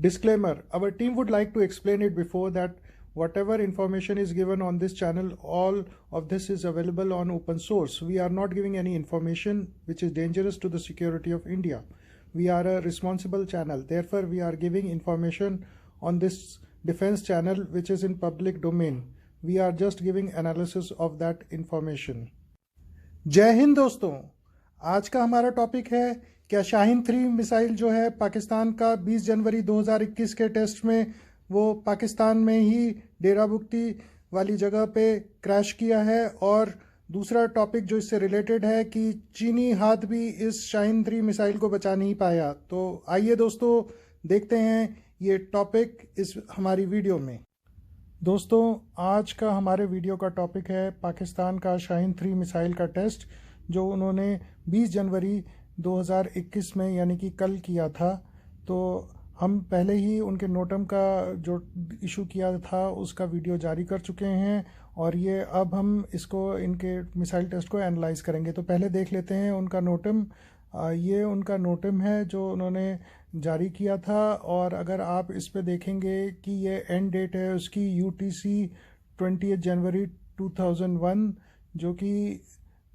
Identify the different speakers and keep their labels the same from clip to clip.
Speaker 1: Disclaimer: our team would like to explain it before that whatever information is given on this channel, all of this is available on open source. We are not giving any information which is dangerous to the security of India. We are a responsible channel. Therefore, we are giving information on this defense channel which is in public domain. We are just giving analysis of that information. जय हिंद दोस्तों, आज का हमारा topic है क्या Shaheen 3 missile जो है पाकिस्तान का 20 जनवरी 2021 के टेस्ट में वो पाकिस्तान में ही डेराबुक्ती वाली जगह पे क्रैश किया है। और दूसरा टॉपिक जो इससे रिलेटेड है कि चीनी हाथ भी इस शाहीन 3 मिसाइल को बचा नहीं पाया। तो आइए दोस्तों देखते हैं ये टॉपिक इस हमारी वीडियो में। दोस्तों, आज का हमारे वीडियो का टॉपिक है पाकिस्तान का शाहीन 3 मिसाइल का टेस्ट जो उन्होंने 20 जनवरी 2021 में यानी कि कल किया था। तो हम पहले ही उनके नोटम का जो इशू किया था उसका वीडियो जारी कर चुके हैं और ये अब हम इसको इनके मिसाइल टेस्ट को एनालाइज करेंगे। तो पहले देख लेते हैं उनका नोटम। ये उनका नोटम है जो उन्होंने जारी किया था और अगर आप इस पे देखेंगे कि ये एंड डेट है उसकी UTC 20 जनवरी 2001 जो कि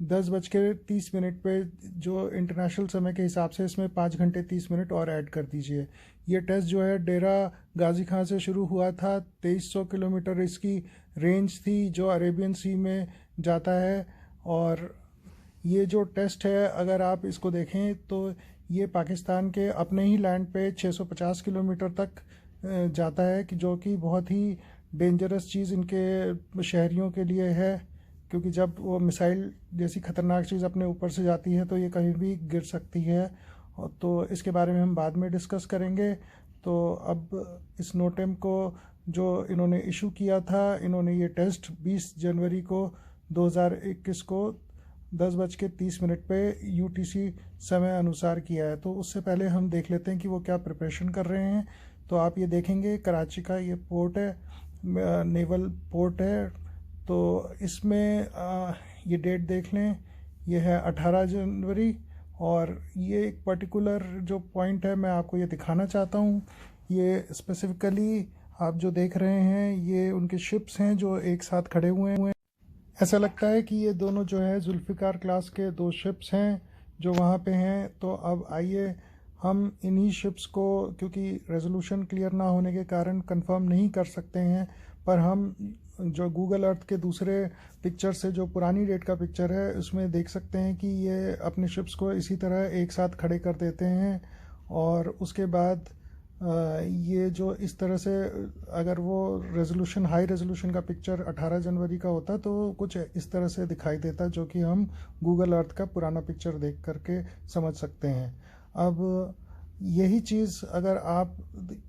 Speaker 1: 10:30 पे जो इंटरनेशनल समय के हिसाब से इसमें 5 घंटे 30 मिनट और ऐड कर दीजिए। ये टेस्ट जो है डेरा गाजी खां से शुरू हुआ था। 2300 किलोमीटर इसकी रेंज थी जो अरेबियन सी में जाता है। और ये जो टेस्ट है अगर आप इसको देखें तो ये पाकिस्तान के अपने ही लैंड पे 650 किलोमीटर तक जाता है कि जो कि बहुत ही डेंजरस चीज़ इनके शहरियों के लिए है, क्योंकि जब वो मिसाइल जैसी ख़तरनाक चीज़ अपने ऊपर से जाती है तो ये कहीं भी गिर सकती है। तो इसके बारे में हम बाद में डिस्कस करेंगे। तो अब इस नोटम को जो इन्होंने इशू किया था, इन्होंने ये टेस्ट 20 जनवरी को 2021 को 10:30 पे UTC समय अनुसार किया है। तो उससे पहले हम देख लेते हैं कि वो क्या प्रिपरेशन कर रहे हैं। तो आप ये देखेंगे कराची का ये पोर्ट है, नेवल पोर्ट है। तो इसमें ये डेट देख लें, ये है 18 जनवरी। और ये एक पर्टिकुलर जो पॉइंट है मैं आपको ये दिखाना चाहता हूँ। ये स्पेसिफिकली आप जो देख रहे हैं ये उनके शिप्स हैं जो एक साथ खड़े हुए हैं। ऐसा लगता है कि ये दोनों जो है जुल्फ़िकार क्लास के 2 शिप्स हैं जो वहाँ पे हैं। तो अब आइए हम इन्हीं शिप्स को, क्योंकि रेजोल्यूशन क्लियर ना होने के कारण कंफर्म नहीं कर सकते हैं, पर हम जो गूगल अर्थ के दूसरे पिक्चर से जो पुरानी डेट का पिक्चर है उसमें देख सकते हैं कि ये अपने शिप्स को इसी तरह एक साथ खड़े कर देते हैं। और उसके बाद ये जो इस तरह से अगर वो रेजोल्यूशन हाई रेजोल्यूशन का पिक्चर 18 जनवरी का होता तो कुछ इस तरह से दिखाई देता, जो कि हम गूगल अर्थ का पुराना पिक्चर देख करके समझ सकते हैं। अब यही चीज़ अगर आप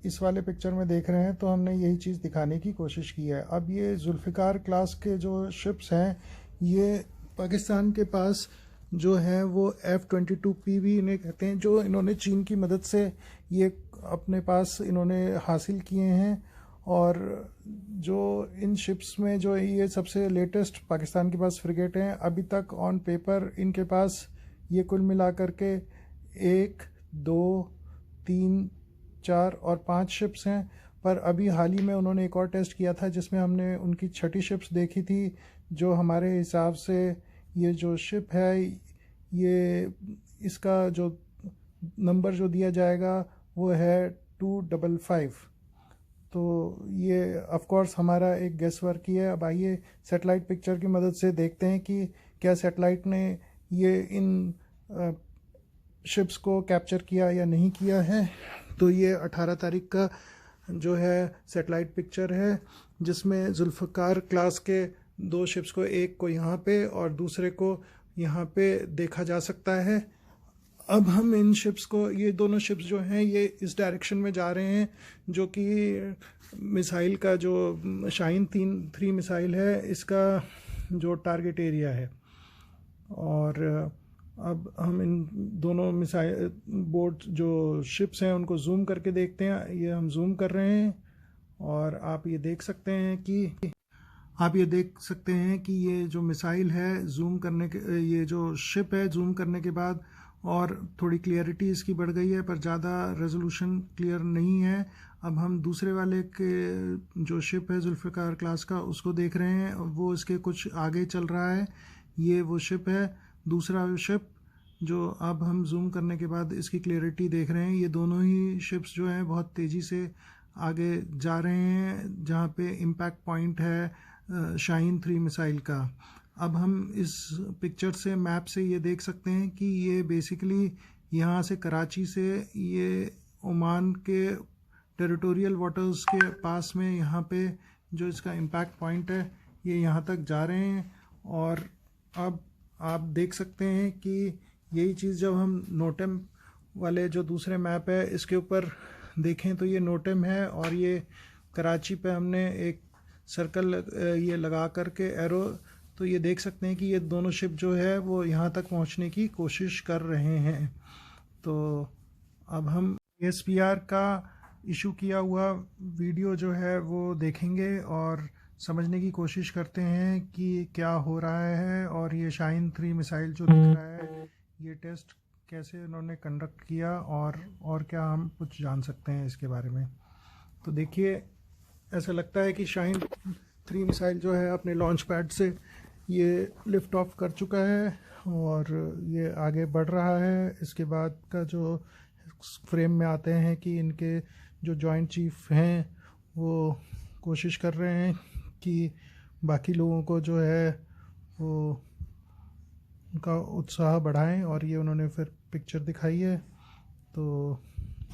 Speaker 1: इस वाले पिक्चर में देख रहे हैं तो हमने यही चीज़ दिखाने की कोशिश की है। अब ये जुल्फ़िकार क्लास के जो शिप्स हैं ये पाकिस्तान के पास जो है वो F-22P भी इन्हें कहते हैं, जो इन्होंने चीन की मदद से ये अपने पास इन्होंने हासिल किए हैं। और जो इन शिप्स में जो ये सबसे लेटेस्ट पाकिस्तान के पास फ्रिगेट हैं, अभी तक ऑन पेपर इनके पास ये कुल मिला करके 1, 2, 3, 4 और 5 शिप्स हैं। पर अभी हाल ही में उन्होंने एक और टेस्ट किया था जिसमें हमने उनकी 6ठी शिप्स देखी थी, जो हमारे हिसाब से ये जो शिप है ये इसका जो नंबर जो दिया जाएगा वो है 255। तो ये ऑफ कोर्स हमारा एक गेस वर्क ही है। अब आइए सैटेलाइट पिक्चर की मदद से देखते हैं कि क्या सैटेलाइट ने ये इन शिप्स को कैप्चर किया या नहीं किया है। तो ये 18 तारीख का जो है सैटेलाइट पिक्चर है जिसमें जुल्फ़िकार क्लास के 2 शिप्स को, एक को यहाँ पे और दूसरे को यहाँ पे देखा जा सकता है। अब हम इन शिप्स को, ये दोनों शिप्स जो हैं ये इस डायरेक्शन में जा रहे हैं जो कि मिसाइल का जो शाहीन 3 मिसाइल है इसका जो टारगेट एरिया है। और अब हम इन दोनों मिसाइल बोट जो शिप्स हैं उनको जूम करके देखते हैं। ये हम जूम कर रहे हैं और आप ये देख सकते हैं कि ये जो मिसाइल है जूम करने के, ये जो शिप है जूम करने के बाद और थोड़ी क्लियरिटी इसकी बढ़ गई है, पर ज़्यादा रेजोल्यूशन क्लियर नहीं है। अब हम दूसरे वाले के जो शिप है जुल्फ़िकार क्लास का उसको देख रहे हैं, वो इसके कुछ आगे चल रहा है। ये वो शिप है, दूसरा शिप जो अब हम जूम करने के बाद इसकी क्लियरिटी देख रहे हैं। ये दोनों ही शिप्स जो हैं बहुत तेज़ी से आगे जा रहे हैं, जहाँ पे इम्पैक्ट पॉइंट है शाहीन 3 मिसाइल का। अब हम इस पिक्चर से, मैप से ये देख सकते हैं कि ये बेसिकली यहाँ से कराची से ये ओमान के टेरिटोरियल वाटर्स के पास में यहाँ पे जो इसका इम्पैक्ट पॉइंट है ये यहाँ तक जा रहे हैं। और अब आप देख सकते हैं कि यही चीज़ जब हम नोटेम वाले जो दूसरे मैप है इसके ऊपर देखें तो ये नोटेम है, और ये कराची पे हमने एक सर्कल ये लगा करके एरो, तो ये देख सकते हैं कि ये दोनों शिप जो है वो यहाँ तक पहुँचने की कोशिश कर रहे हैं। तो अब हम एसपीआर का इशू किया हुआ वीडियो जो है वो देखेंगे और समझने की कोशिश करते हैं कि क्या हो रहा है, और ये शाहीन 3 मिसाइल जो दिख रहा है ये टेस्ट कैसे उन्होंने कंडक्ट किया, और क्या हम कुछ जान सकते हैं इसके बारे में। तो देखिए, ऐसा लगता है कि शाहीन 3 मिसाइल जो है अपने लॉन्च पैड से ये लिफ्ट ऑफ कर चुका है और ये आगे बढ़ रहा है। इसके बाद का जो फ्रेम में आते हैं कि इनके जो जॉइंट चीफ हैं वो कोशिश कर रहे हैं कि बाकी लोगों को जो है वो उनका उत्साह बढ़ाएं, और ये उन्होंने फिर पिक्चर दिखाई है। तो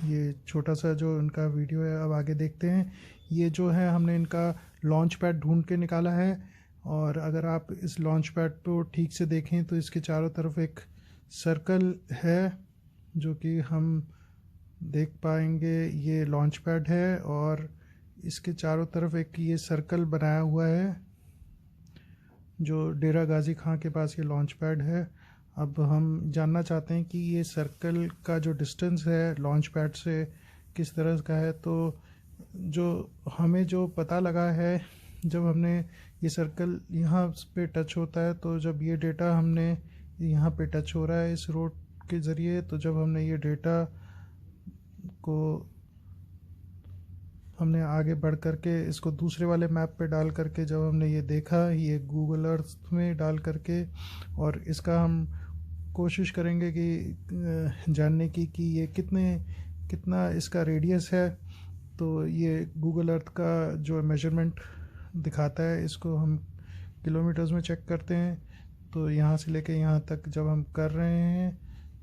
Speaker 1: ये छोटा सा जो इनका वीडियो है अब आगे देखते हैं। ये जो है हमने इनका लॉन्च पैड ढूंढ के निकाला है, और अगर आप इस लॉन्च पैड को ठीक से देखें तो इसके चारों तरफ एक सर्कल है जो कि हम देख पाएंगे। ये लॉन्च पैड है और इसके चारों तरफ एक ये सर्कल बनाया हुआ है जो डेरा गाजी खां के पास ये लॉन्च पैड है। अब हम जानना चाहते हैं कि ये सर्कल का जो डिस्टेंस है लॉन्च पैड से किस तरह का है। तो जो हमें जो पता लगा है, जब हमने ये सर्कल यहाँ पे टच होता है, तो जब ये डेटा हमने यहाँ पे टच हो रहा है इस रोड के ज़रिए, तो जब हमने ये डेटा को हमने आगे बढ़ करके इसको दूसरे वाले मैप पे डाल करके जब हमने ये देखा, ये गूगल अर्थ में डाल करके, और इसका हम कोशिश करेंगे कि जानने की कि ये कितना इसका रेडियस है। तो ये गूगल अर्थ का जो मेजरमेंट दिखाता है इसको हम किलोमीटर्स में चेक करते हैं। तो यहाँ से लेके यहाँ तक जब हम कर रहे हैं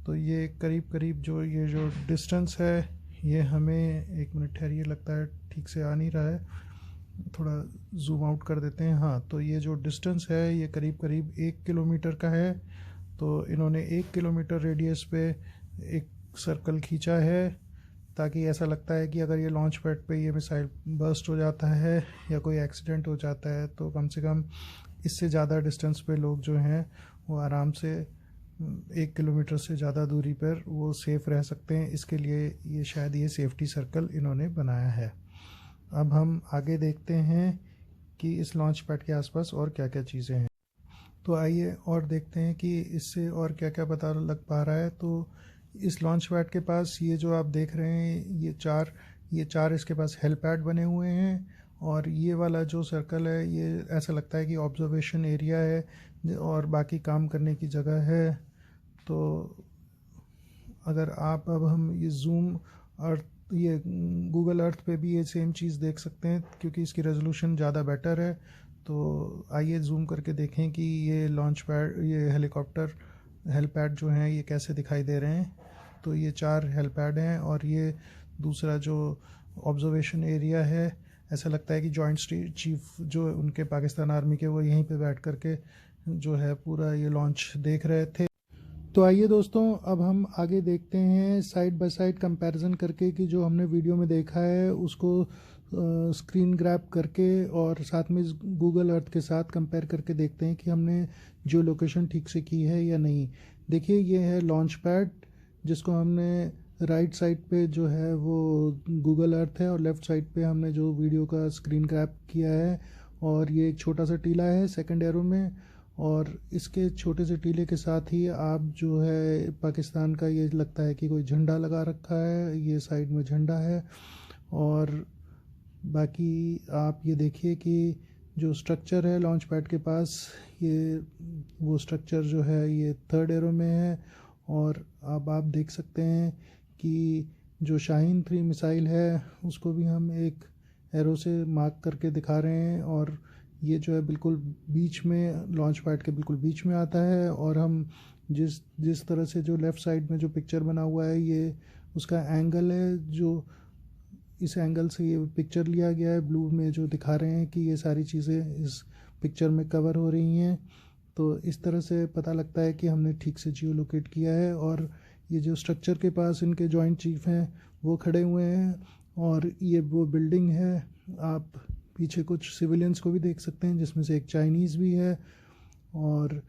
Speaker 1: तो ये करीब जो ये जो डिस्टेंस है ये हमें, एक मिनट ठहरिए, लगता है ठीक से आ नहीं रहा है, थोड़ा जूम आउट कर देते हैं। हाँ, तो ये जो डिस्टेंस है ये करीब 1 किलोमीटर का है। तो इन्होंने 1 किलोमीटर रेडियस पे एक सर्कल खींचा है, ताकि ऐसा लगता है कि अगर ये लॉन्च पैड पे ये मिसाइल बर्स्ट हो जाता है या कोई एक्सीडेंट हो जाता है तो कम से कम इससे ज़्यादा डिस्टेंस पे लोग जो हैं वो आराम से 1 किलोमीटर से ज़्यादा दूरी पर वो सेफ़ रह सकते हैं। इसके लिए ये शायद ये सेफ्टी सर्कल इन्होंने बनाया है। अब हम आगे देखते हैं कि इस लॉन्च पैड के आसपास और क्या क्या चीज़ें हैं। तो आइए और देखते हैं कि इससे और क्या क्या पता लग पा रहा है। तो इस लॉन्च पैड के पास ये जो आप देख रहे हैं ये चार इसके पास हेलीपैड बने हुए हैं, और ये वाला जो सर्कल है ये ऐसा लगता है कि ऑब्जर्वेशन एरिया है और बाकी काम करने की जगह है। तो अगर अब हम ये जूम अर्थ, ये गूगल अर्थ पे भी ये सेम चीज़ देख सकते हैं क्योंकि इसकी रेजोल्यूशन ज़्यादा बेटर है। तो आइए जूम करके देखें कि ये लॉन्च पैड, ये हेलीपैड जो हैं ये कैसे दिखाई दे रहे हैं। तो ये 4 हेलीपैड हैं, और ये दूसरा जो ऑब्जर्वेशन एरिया है, ऐसा लगता है कि जॉइंट चीफ जो उनके पाकिस्तान आर्मी के वो यहीं पे बैठ करके जो है पूरा ये लॉन्च देख रहे थे। तो आइए दोस्तों, अब हम आगे देखते हैं साइड बाय साइड कंपैरिजन करके कि जो हमने वीडियो में देखा है उसको स्क्रीन ग्रैब करके और साथ में गूगल अर्थ के साथ कंपेयर करके देखते हैं कि हमने जो लोकेशन ठीक से की है या नहीं। देखिए, ये है लॉन्च पैड जिसको हमने राइट साइड पे जो है वो गूगल अर्थ है, और लेफ़्ट साइड पे हमने जो वीडियो का स्क्रीन ग्रैब किया है, और ये एक छोटा सा टीला है सेकंड एरो में, और इसके छोटे से टीले के साथ ही आप जो है पाकिस्तान का ये लगता है कि कोई झंडा लगा रखा है, ये साइड में झंडा है। और बाकी आप ये देखिए कि जो स्ट्रक्चर है लॉन्च पैड के पास, ये वो स्ट्रक्चर जो है ये थर्ड एरो में है। और अब आप देख सकते हैं कि जो शाहीन 3 मिसाइल है उसको भी हम एक एरो से मार्क करके दिखा रहे हैं, और ये जो है बिल्कुल बीच में, लॉन्च पैड के बिल्कुल बीच में आता है। और हम जिस जिस तरह से जो लेफ़्ट साइड में जो पिक्चर बना हुआ है ये उसका एंगल है, जो इस एंगल से ये पिक्चर लिया गया है। ब्लू में जो दिखा रहे हैं कि ये सारी चीज़ें इस पिक्चर में कवर हो रही हैं। तो इस तरह से पता लगता है कि हमने ठीक से जियो लोकेट किया है। और ये जो स्ट्रक्चर के पास इनके जॉइंट चीफ हैं वो खड़े हुए हैं, और ये वो बिल्डिंग है। आप पीछे कुछ सिविलियंस को भी देख सकते हैं जिसमें से एक चाइनीज़ भी है। और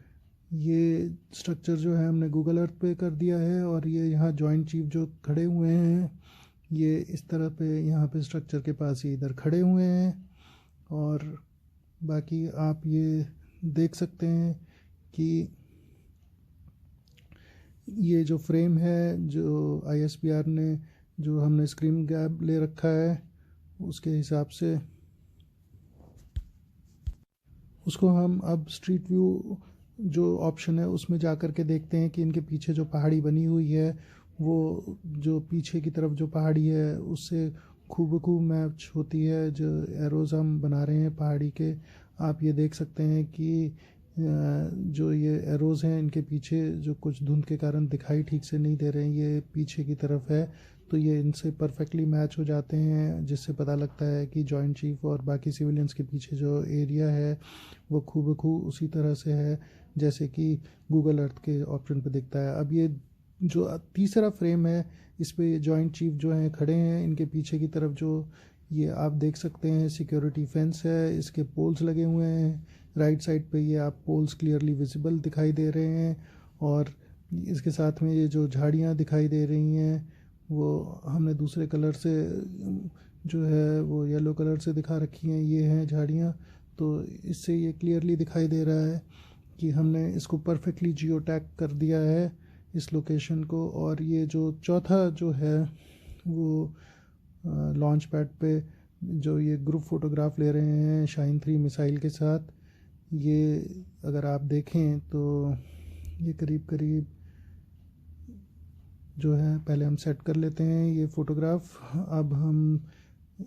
Speaker 1: ये स्ट्रक्चर जो है हमने गूगल अर्थ पे कर दिया है, और ये यहाँ जॉइंट चीफ जो खड़े हुए हैं ये इस तरह पे यहाँ पे स्ट्रक्चर के पास ही इधर खड़े हुए हैं। और बाकी आप ये देख सकते हैं कि ये जो फ्रेम है जो ISPR ने, जो हमने स्क्रीन ग्रैब ले रखा है उसके हिसाब से उसको हम अब स्ट्रीट व्यू जो ऑप्शन है उसमें जा कर के देखते हैं कि इनके पीछे जो पहाड़ी बनी हुई है वो जो पीछे की तरफ जो पहाड़ी है उससे खूब मैच होती है जो एरोज़ हम बना रहे हैं पहाड़ी के। आप ये देख सकते हैं कि जो ये एरोज़ हैं इनके पीछे जो कुछ धुंध के कारण दिखाई ठीक से नहीं दे रहे हैं, ये पीछे की तरफ है, तो ये इनसे परफेक्टली मैच हो जाते हैं, जिससे पता लगता है कि जॉइंट चीफ और बाकी सिविलियंस के पीछे जो एरिया है वो खूब उसी तरह से है जैसे कि गूगल अर्थ के ऑप्शन पे दिखता है। अब ये जो तीसरा फ्रेम है इस पे जॉइंट चीफ जो हैं खड़े हैं, इनके पीछे की तरफ जो ये आप देख सकते हैं सिक्योरिटी फेंस है, इसके पोल्स लगे हुए हैं। राइट साइड पे ये आप पोल्स क्लियरली विजिबल दिखाई दे रहे हैं, और इसके साथ में ये जो झाड़ियाँ दिखाई दे रही हैं वो हमने दूसरे कलर से जो है वो येलो कलर से दिखा रखी हैं, ये हैं झाड़ियाँ। तो इससे ये क्लियरली दिखाई दे रहा है कि हमने इसको परफेक्टली जियो टैग कर दिया है इस लोकेशन को। और ये जो चौथा जो है वो लॉन्च पैड पे जो ये ग्रुप फ़ोटोग्राफ ले रहे हैं शाहीन 3 मिसाइल के साथ, ये अगर आप देखें तो ये करीब जो है, पहले हम सेट कर लेते हैं ये फ़ोटोग्राफ। अब हम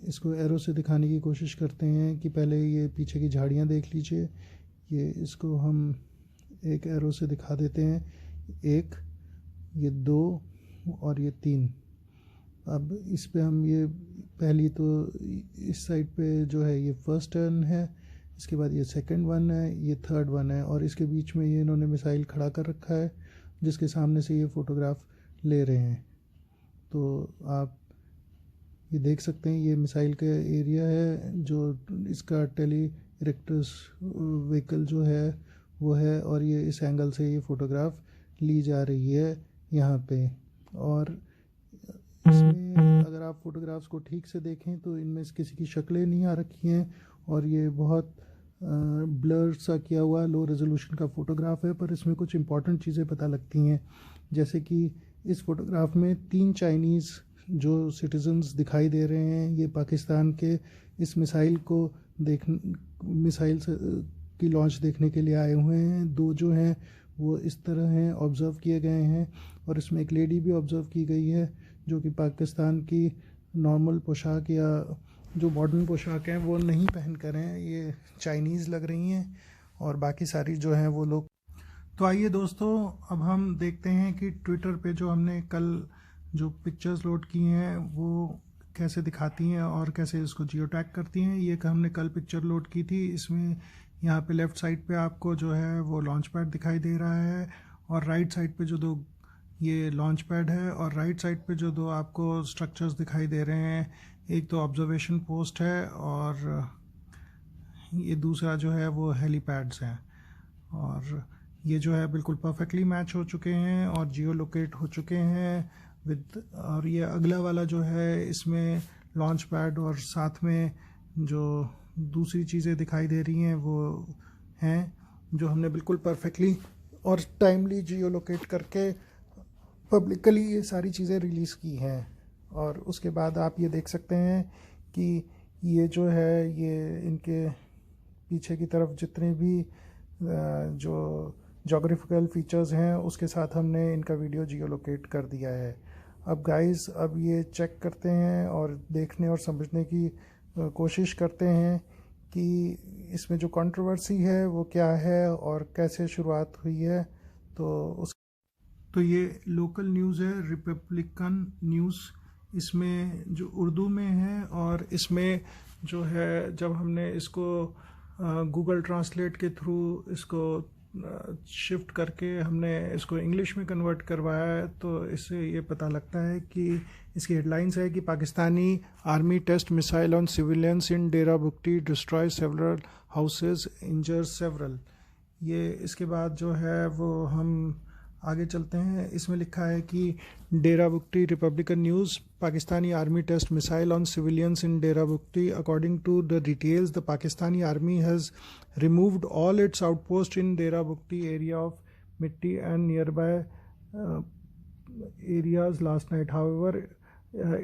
Speaker 1: इसको एरो से दिखाने की कोशिश करते हैं कि पहले ये पीछे की झाड़ियाँ देख लीजिए, ये इसको हम एक एरो से दिखा देते हैं, 1, ये 2 और ये 3। अब इस पे हम ये पहली तो इस साइड पे जो है ये फर्स्ट टर्न है, इसके बाद ये सेकंड वन है, ये थर्ड वन है, और इसके बीच में ये इन्होंने मिसाइल खड़ा कर रखा है जिसके सामने से ये फ़ोटोग्राफ ले रहे हैं। तो आप ये देख सकते हैं ये मिसाइल का एरिया है, जो इसका टेली इरेक्टस व्हीकल जो है वो है, और ये इस एंगल से ये फ़ोटोग्राफ ली जा रही है यहाँ पे। और इसमें अगर आप फ़ोटोग्राफ्स को ठीक से देखें तो इनमें से किसी की शक्लें नहीं आ रखी हैं, और ये बहुत ब्लर सा किया हुआ लो रेजोल्यूशन का फ़ोटोग्राफ है, पर इसमें कुछ इंपॉर्टेंट चीज़ें पता लगती हैं, जैसे कि इस फ़ोटोग्राफ में 3 चाइनीज़ जो सिटीजन्स दिखाई दे रहे हैं, ये पाकिस्तान के इस मिसाइल को मिसाइल की लॉन्च देखने के लिए आए हुए हैं। 2 जो हैं वो इस तरह हैं, ऑब्ज़र्व किए गए हैं, और इसमें एक लेडी भी ऑब्ज़र्व की गई है जो कि पाकिस्तान की नॉर्मल पोशाक या जो मॉडर्न पोशाक हैं वो नहीं पहन कर हैं, ये चाइनीज़ लग रही हैं, और बाकी सारी जो हैं वो लोग। तो आइए दोस्तों, अब हम देखते हैं कि ट्विटर पे जो हमने कल जो पिक्चर्स लोड की हैं वो कैसे दिखाती हैं और कैसे इसको जियो टैग करती हैं। ये हमने कल पिक्चर लोड की थी, इसमें यहाँ पे लेफ़्ट साइड पे आपको जो है वो लॉन्च पैड दिखाई दे रहा है, और राइट साइड पे जो 2 ये लॉन्च पैड है, और राइट साइड पे जो 2 आपको स्ट्रक्चर्स दिखाई दे रहे हैं, एक तो ऑब्जर्वेशन पोस्ट है और ये दूसरा जो है वो हेलीपैड्स हैं। और ये जो है बिल्कुल परफेक्टली मैच हो चुके हैं और जियो लोकेट हो चुके हैं विद। और ये अगला वाला जो है इसमें लॉन्च पैड और साथ में जो दूसरी चीज़ें दिखाई दे रही हैं वो हैं, जो हमने बिल्कुल परफेक्टली और टाइमली जियो लोकेट करके पब्लिकली ये सारी चीज़ें रिलीज़ की हैं। और उसके बाद आप ये देख सकते हैं कि ये जो है ये इनके पीछे की तरफ जितने भी जो जोग्राफिकल फीचर्स हैं उसके साथ हमने इनका वीडियो जियो लोकेट कर दिया है। अब गाइस अब ये चेक करते हैं और देखने और समझने की कोशिश करते हैं कि इसमें जो कंट्रोवर्सी है वो क्या है और कैसे शुरुआत हुई है। तो ये लोकल न्यूज़ है, रिपब्लिकन न्यूज़। इसमें जो उर्दू में है और इसमें जो है जब हमने इसको गूगल ट्रांसलेट के थ्रू इसको शिफ्ट करके हमने इसको इंग्लिश में कन्वर्ट करवाया है, तो इससे ये पता लगता है कि इसकी हेडलाइंस है कि Pakistani army test missile on civilians in Dera Bugti, destroy several houses, injure several. ये इसके बाद जो है वो हम आगे चलते हैं। इसमें लिखा है कि Dera Bugti republican news, Pakistani army test missile on civilians in Dera Bugti. According to the details, the Pakistani army has removed all its outposts in Dera Bukti area of Mitti and nearby areas last night. However,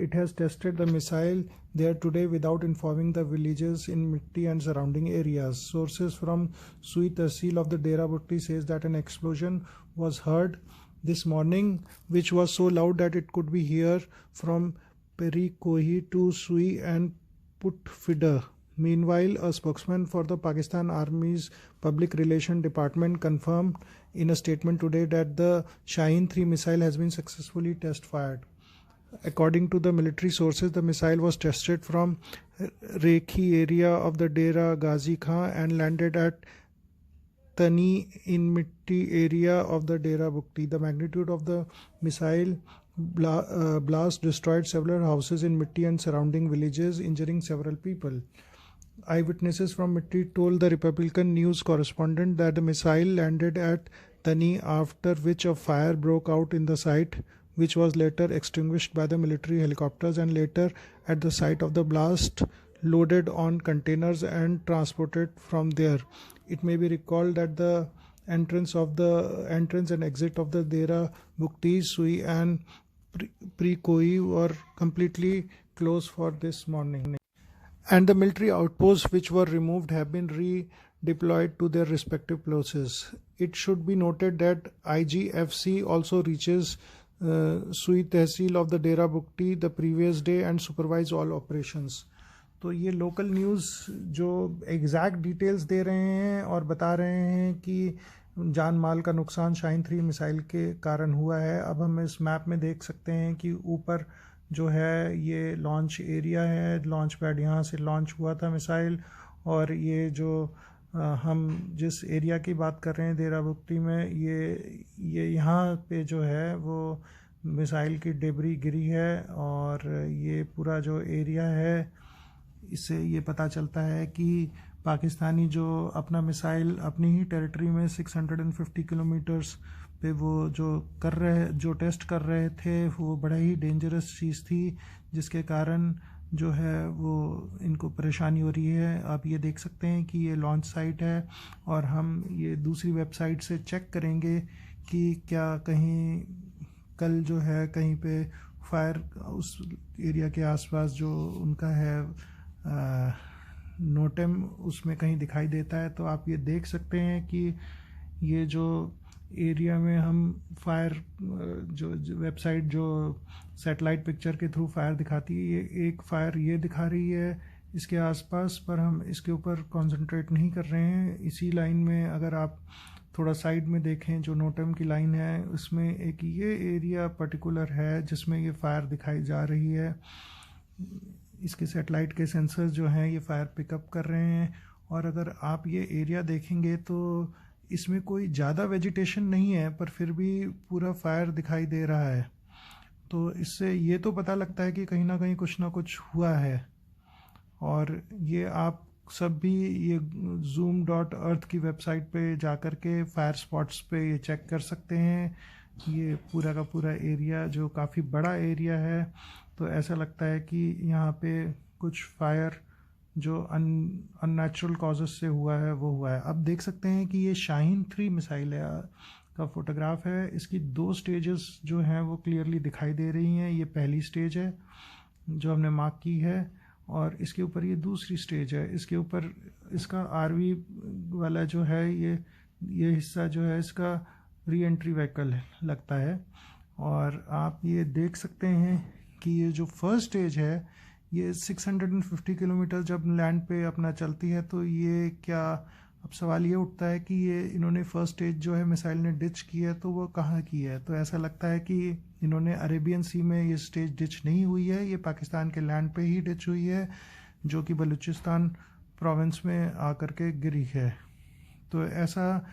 Speaker 1: it has tested the missile there today without informing the villages in Mitti and surrounding areas. Sources from Sui Tehsil of the Dera Bukti says that an explosion was heard this morning which was so loud that it could be heard from Perikohi to Sui and Putfida. Meanwhile, a spokesman for the Pakistan Army's Public Relations Department confirmed in a statement today that the Shaheen 3 missile has been successfully test fired. According to the military sources, the missile was tested from Rekhi area of the Dera Ghazi Khan and landed at Tani in Mitti area of the Dera Bukti. The magnitude of the missile blast destroyed several houses in Mitti and surrounding villages, injuring several people. Eyewitnesses from Mitti told the Republican news correspondent that the missile landed at Tani, after which a fire broke out in the site, which was later extinguished by the military helicopters and later at the site of the blast loaded on containers and transported from there. It may be recalled that the entrance and exit of the Dera Bukti, Sui and Pre-Koi were completely closed for this morning, and the military outposts which were removed have been redeployed to their respective places. It should be noted that IGFC also reaches Sui Tehsil of the Dera Bukti the previous day and supervise all operations. तो ये local news जो exact details दे रहे हैं और बता रहे हैं कि जान माल का नुकसान शाहीन 3 मिसाइल के कारण हुआ है। अब हम इस मैप में देख सकते हैं कि ऊपर जो है ये लॉन्च एरिया है, लॉन्च पैड, यहाँ से लॉन्च हुआ था मिसाइल। और ये जो हम जिस एरिया की बात कर रहे हैं देरा बुक्ती में, ये यहाँ पे जो है वो मिसाइल की डेबरी गिरी है। और ये पूरा जो एरिया है, इससे ये पता चलता है कि पाकिस्तानी जो अपना मिसाइल अपनी ही टेरिटरी में 650 किलोमीटर्स पे वो जो टेस्ट कर रहे थे, वो बड़ा ही डेंजरस चीज़ थी, जिसके कारण जो है वो इनको परेशानी हो रही है। आप ये देख सकते हैं कि ये लॉन्च साइट है और हम ये दूसरी वेबसाइट से चेक करेंगे कि क्या कहीं कल जो है कहीं पे फायर उस एरिया के आसपास जो उनका है नोटेम उसमें कहीं दिखाई देता है। तो आप ये देख सकते हैं कि ये जो एरिया में हम फायर जो वेबसाइट जो सैटेलाइट पिक्चर के थ्रू फायर दिखाती है, ये एक फायर ये दिखा रही है इसके आसपास, पर हम इसके ऊपर कंसंट्रेट नहीं कर रहे हैं। इसी लाइन में अगर आप थोड़ा साइड में देखें, जो नोटम की लाइन है उसमें एक ये एरिया पर्टिकुलर है जिसमें ये फायर दिखाई जा रही है। इसके सैटेलाइट के सेंसर्स जो हैं ये फायर पिकअप कर रहे हैं। और अगर आप ये एरिया देखेंगे तो इसमें कोई ज़्यादा वेजिटेशन नहीं है, पर फिर भी पूरा फायर दिखाई दे रहा है। तो इससे ये तो पता लगता है कि कहीं ना कुछ हुआ है। और ये आप सब भी ये zoom.earth की वेबसाइट पे जाकर के फायर स्पॉट्स पे ये चेक कर सकते हैं। ये पूरा का पूरा एरिया जो काफ़ी बड़ा एरिया है, तो ऐसा लगता है कि यहाँ पे कुछ फायर जो अननेचुरल कॉजेस से हुआ है वो हुआ है। अब देख सकते हैं कि ये शाहीन 3 मिसाइल का फोटोग्राफ है। इसकी 2 स्टेजेस जो हैं वो क्लियरली दिखाई दे रही हैं। ये पहली स्टेज है जो हमने मार्क की है, और इसके ऊपर ये दूसरी स्टेज है। इसके ऊपर इसका आरवी वाला जो है ये हिस्सा जो है इसका री एंट्री व्हीकल लगता है। और आप ये देख सकते हैं कि ये जो फर्स्ट स्टेज है ये 650 किलोमीटर जब लैंड पे अपना चलती है, तो ये क्या, अब सवाल ये उठता है कि ये इन्होंने फर्स्ट स्टेज जो है मिसाइल ने डिच की है तो वो कहाँ की है। तो ऐसा लगता है कि इन्होंने अरेबियन सी में ये स्टेज डिच नहीं हुई है, ये पाकिस्तान के लैंड पे ही डिच हुई है, जो कि बलूचिस्तान प्रोविंस में आकर के गिरी है। तो ऐसा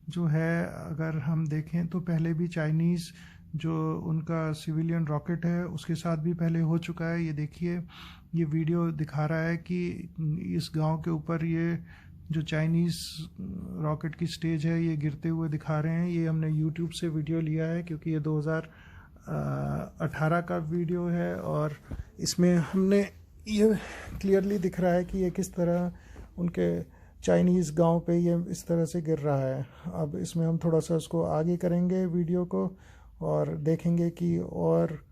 Speaker 1: जो है अगर हम देखें तो पहले भी चाइनीज़ जो उनका सिविलियन रॉकेट है उसके साथ भी पहले हो चुका है। ये देखिए, ये वीडियो दिखा रहा है कि इस गांव के ऊपर ये जो चाइनीज़ रॉकेट की स्टेज है ये गिरते हुए दिखा रहे हैं। ये हमने यूट्यूब से वीडियो लिया है क्योंकि ये 2018 का वीडियो है, और इसमें हमने ये क्लियरली दिख रहा है कि ये किस तरह उनके चाइनीज़ गांव पे ये इस तरह से गिर रहा है। अब इसमें हम थोड़ा सा उसको आगे करेंगे वीडियो को और देखेंगे कि, और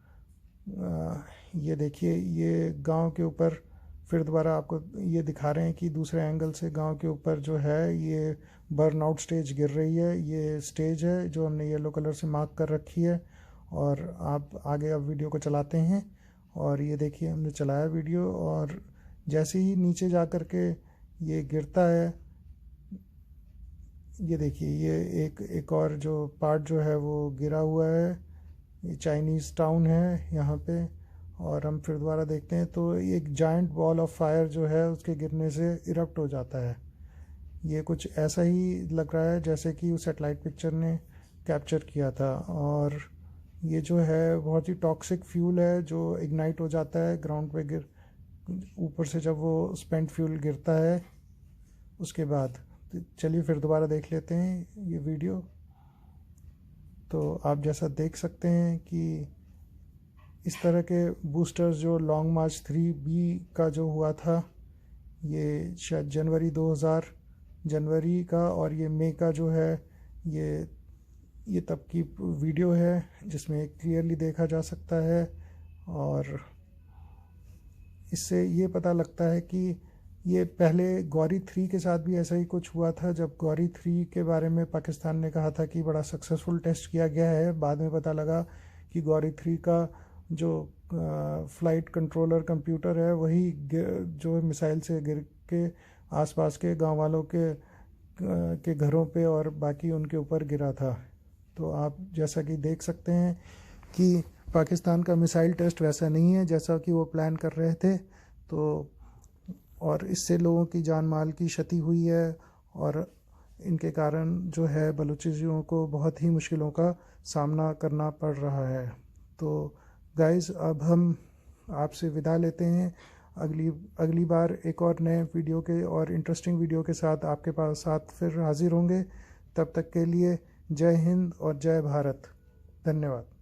Speaker 1: ये देखिए ये गांव के ऊपर फिर दोबारा आपको ये दिखा रहे हैं कि दूसरे एंगल से गांव के ऊपर जो है ये बर्न आउट स्टेज गिर रही है। ये स्टेज है जो हमने येलो कलर से मार्क कर रखी है। और आप आगे अब वीडियो को चलाते हैं, और ये देखिए हमने चलाया वीडियो, और जैसे ही नीचे जा कर के ये गिरता है, ये देखिए ये एक और जो पार्ट जो है वो गिरा हुआ है। ये चाइनीज़ टाउन है यहाँ पे, और हम फिर दोबारा देखते हैं तो एक जायंट बॉल ऑफ फायर जो है उसके गिरने से इरप्ट हो जाता है। ये कुछ ऐसा ही लग रहा है जैसे कि उस सैटेलाइट पिक्चर ने कैप्चर किया था। और ये जो है बहुत ही टॉक्सिक फ्यूल है जो इग्नाइट हो जाता है ग्राउंड पे ऊपर से जब वो स्पेंट फ्यूल गिरता है उसके बाद। तो चलिए फिर दोबारा देख लेते हैं ये वीडियो। तो आप जैसा देख सकते हैं कि इस तरह के बूस्टर्स जो लॉन्ग मार्च 3B का जो हुआ था, ये शायद जनवरी का, और ये मई का जो है ये तब की वीडियो है जिसमें क्लियरली देखा जा सकता है। और इससे ये पता लगता है कि ये पहले गौरी 3 के साथ भी ऐसा ही कुछ हुआ था। जब गौरी 3 के बारे में पाकिस्तान ने कहा था कि बड़ा सक्सेसफुल टेस्ट किया गया है, बाद में पता लगा कि गौरी 3 का जो फ्लाइट कंट्रोलर कंप्यूटर है वही जो मिसाइल से गिर के आसपास के गांव वालों के घरों पे और बाकी उनके ऊपर गिरा था। तो आप जैसा कि देख सकते हैं कि पाकिस्तान का मिसाइल टेस्ट वैसा नहीं है जैसा कि वो प्लान कर रहे थे। तो और इससे लोगों की जान माल की क्षति हुई है, और इनके कारण जो है बलूचियों को बहुत ही मुश्किलों का सामना करना पड़ रहा है। तो गाइस, अब हम आपसे विदा लेते हैं। अगली बार एक और नए वीडियो के और इंटरेस्टिंग वीडियो के साथ आपके साथ फिर हाजिर होंगे। तब तक के लिए जय हिंद और जय भारत। धन्यवाद।